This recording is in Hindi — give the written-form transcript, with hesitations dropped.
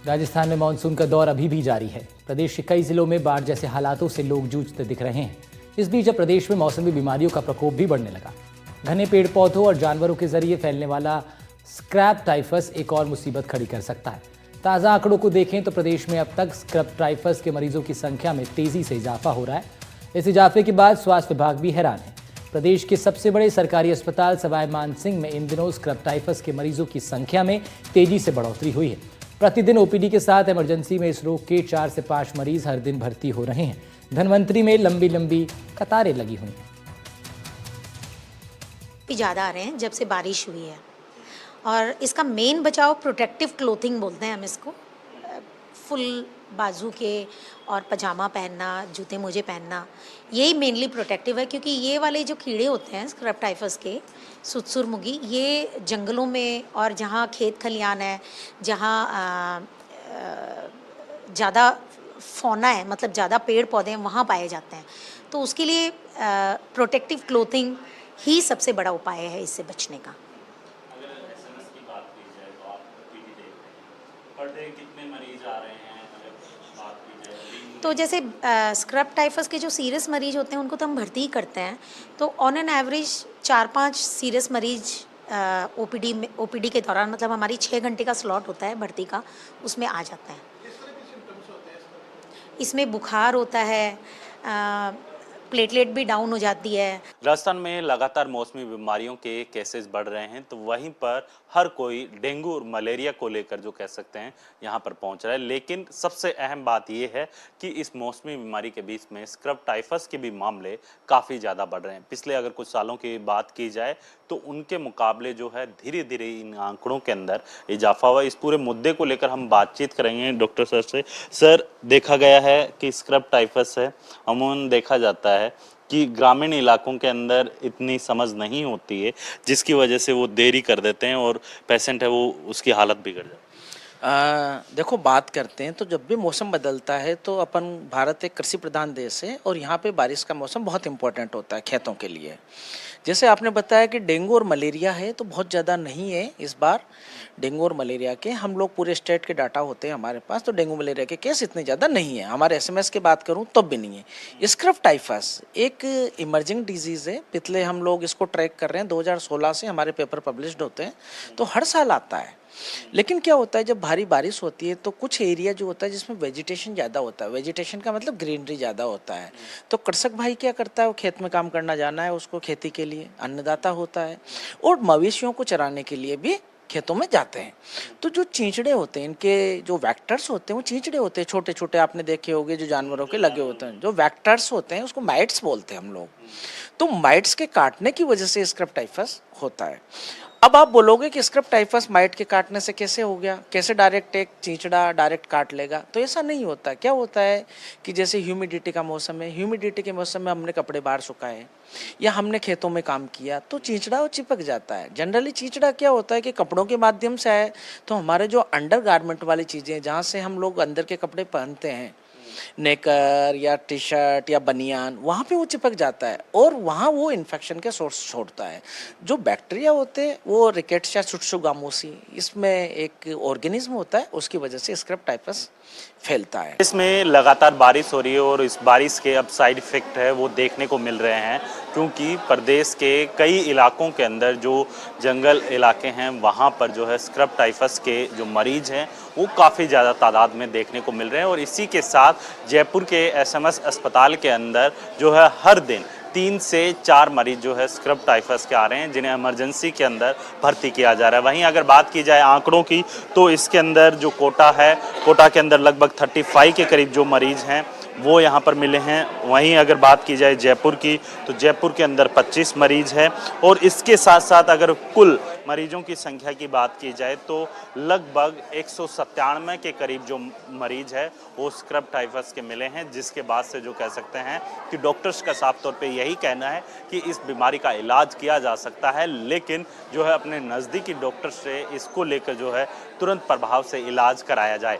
राजस्थान में मानसून का दौर अभी भी जारी है। प्रदेश के कई जिलों में बाढ़ जैसे हालातों से लोग जूझते दिख रहे हैं। इस बीच अब प्रदेश में मौसमी बीमारियों का प्रकोप भी बढ़ने लगा। घने पेड़ पौधों और जानवरों के जरिए फैलने वाला स्क्रैब टाइफस एक और मुसीबत खड़ी कर सकता है। ताज़ा आंकड़ों को देखें तो प्रदेश में अब तक स्क्रैब टाइफस के मरीजों की संख्या में तेजी से इजाफा हो रहा है। इस इजाफे के बाद स्वास्थ्य विभाग भी हैरान है। प्रदेश के सबसे बड़े सरकारी अस्पताल सवाई मानसिंह में इन दिनों स्क्रैब टाइफस के मरीजों की संख्या में तेजी से बढ़ोतरी हुई है। प्रतिदिन ओपीडी के साथ इमरजेंसी में इस रोग के 4 से 5 मरीज हर दिन भर्ती हो रहे हैं। धनवंतरी में लंबी लंबी कतारें लगी हुई हैं। ज़्यादा आ रहे हैं जब से बारिश हुई है, और इसका मेन बचाव प्रोटेक्टिव क्लोथिंग बोलते हैं हम इसको। फुल बाजू के और पजामा पहनना, जूते मोजे पहनना, यही मेनली प्रोटेक्टिव है। क्योंकि ये वाले जो कीड़े होते हैं स्क्रैब टाइफस के, सुरसुरमुगी, ये जंगलों में और जहाँ खेत खलियान है, जहाँ ज़्यादा फौना है, मतलब ज़्यादा पेड़ पौधे हैं, वहाँ पाए जाते हैं। तो उसके लिए प्रोटेक्टिव क्लोथिंग ही सबसे बड़ा उपाय है इससे बचने का। अगर एसएमएस की बात की जाए तो आप ओपीडी देख रहे हैं, पर डे कितने मरीज आ रहे हैं? अगर बात की जाए तो जैसे स्क्रैब टाइफस के जो सीरियस मरीज होते हैं उनको तो हम भर्ती ही करते हैं। तो ऑन एन एवरेज 4-5 सीरियस मरीज ओपीडी के दौरान, मतलब हमारी 6 घंटे का स्लॉट होता है भर्ती का, उसमें आ जाता है। इसमें बुखार होता है, प्लेटलेट भी डाउन हो जाती है। राजस्थान में लगातार मौसमी बीमारियों के केसेस बढ़ रहे हैं, तो वहीं पर हर कोई डेंगू और मलेरिया को लेकर जो कह सकते हैं यहाँ पर पहुँच रहा है। लेकिन सबसे अहम बात यह है कि इस मौसमी बीमारी के बीच में स्क्रैब टाइफस के भी मामले काफ़ी ज़्यादा बढ़ रहे हैं। पिछले अगर कुछ सालों की बात की जाए तो उनके मुकाबले जो है धीरे धीरे इन आंकड़ों के अंदर इजाफा हुआ। इस पूरे मुद्दे को लेकर हम बातचीत करेंगे डॉक्टर सर से। सर, देखा गया है कि स्क्रैब टाइफस है, अमूमन देखा जाता है कि ग्रामीण इलाकों के अंदर इतनी समझ नहीं होती है, जिसकी वजह से वो देरी कर देते हैं और पेशेंट है वो उसकी हालत बिगड़ जाती है। देखो, बात करते हैं तो जब भी मौसम बदलता है तो अपन, भारत एक कृषि प्रधान देश है और यहाँ पे बारिश का मौसम बहुत इंपॉर्टेंट होता है खेतों के लिए। जैसे आपने बताया कि डेंगू और मलेरिया है, तो बहुत ज़्यादा नहीं है इस बार डेंगू और मलेरिया के। हम लोग पूरे स्टेट के डाटा होते हैं हमारे पास, तो डेंगू मलेरिया के केस इतने ज़्यादा नहीं है। हमारे एसएमएस की बात करूं तब भी नहीं है। स्क्रैब टाइफस एक इमर्जिंग डिजीज़ है। पिछले हम लोग इसको ट्रैक कर रहे हैं, 2016 से हमारे पेपर पब्लिश्ड होते हैं, तो हर साल आता है। लेकिन क्या होता है, जब भारी बारिश होती है तो कुछ एरिया जो होता है जिसमें वेजिटेशन ज़्यादा होता है, वेजिटेशन का मतलब ग्रीनरी ज़्यादा होता है, तो कृषक भाई क्या करता है, वो खेत में काम करना जाना है उसको, खेती के लिए अन्नदाता होता है, और मवेशियों को चराने के लिए भी खेतों में जाते हैं। तो जो चींचड़े होते हैं, इनके जो वैक्टर्स होते हैं, वो चींचड़े होते हैं छोटे छोटे, आपने देखे होंगे जो जानवरों के लगे होते हैं, जो वैक्टर्स होते हैं उसको माइट्स बोलते हैं हम लोग। तो माइट्स के काटने की वजह से स्क्रैब टाइफस होता है। अब आप बोलोगे कि स्क्रैब टाइफस माइट के काटने से कैसे हो गया, कैसे डायरेक्ट एक चींचड़ा डायरेक्ट काट लेगा? तो ऐसा नहीं होता। क्या होता है कि जैसे ह्यूमिडिटी का मौसम है, ह्यूमिडिटी के मौसम में हमने कपड़े बाहर सुखाए या हमने खेतों में काम किया, तो चींचड़ा वो चिपक जाता है। जनरली चींचड़ा क्या होता है कि कपड़ों के माध्यम से आए, तो हमारे जो अंडर गारमेंट वाली चीज़ें, जहाँ से हम लोग अंदर के कपड़े पहनते हैं, नेकर या टी शर्ट या बनियान, वहाँ पे वो चिपक जाता है और वहाँ वो इन्फेक्शन के सोर्स छोड़ता है। जो बैक्टीरिया होते हैं वो रिकेट्स या सुट्सुगामोसी, इसमें एक ऑर्गेनिज्म होता है, उसकी वजह से स्क्रैब टाइफस फैलता है। इसमें लगातार बारिश हो रही है और इस बारिश के अब साइड इफेक्ट है वो देखने को मिल रहे हैं, क्योंकि प्रदेश के कई इलाकों के अंदर जो जंगल इलाके हैं वहाँ पर जो है स्क्रैब टाइफस के जो मरीज हैं वो काफ़ी ज़्यादा तादाद में देखने को मिल रहे हैं। और इसी के साथ जयपुर के एसएमएस अस्पताल के अंदर जो है हर दिन 3 से 4 मरीज जो है स्क्रैब टाइफस के आ रहे हैं, जिन्हें इमरजेंसी के अंदर भर्ती किया जा रहा है। वहीं अगर बात की जाए आंकड़ों की तो इसके अंदर जो कोटा है, कोटा के अंदर लगभग 35 के करीब जो मरीज हैं वो यहाँ पर मिले हैं। वहीं अगर बात की जाए जयपुर की तो जयपुर के अंदर 25 मरीज हैं, और इसके साथ साथ अगर कुल मरीजों की संख्या की बात की जाए तो लगभग 197 के करीब जो मरीज है वो स्क्रैब टाइफस के मिले हैं, जिसके बाद से जो कह सकते हैं कि डॉक्टर्स का साफ तौर पे यही कहना है कि इस बीमारी का इलाज किया जा सकता है, लेकिन जो है अपने नज़दीकी डॉक्टर से इसको लेकर जो है तुरंत प्रभाव से इलाज कराया जाए।